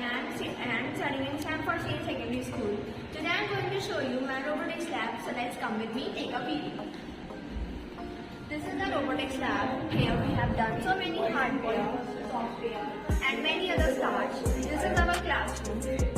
I'm studying in Stanford State Secondary School. Today I'm going to show you my robotics lab, so let's come with me, take a video. This is the robotics lab. Here we have done so many hardware, software and many other parts. This is our classroom.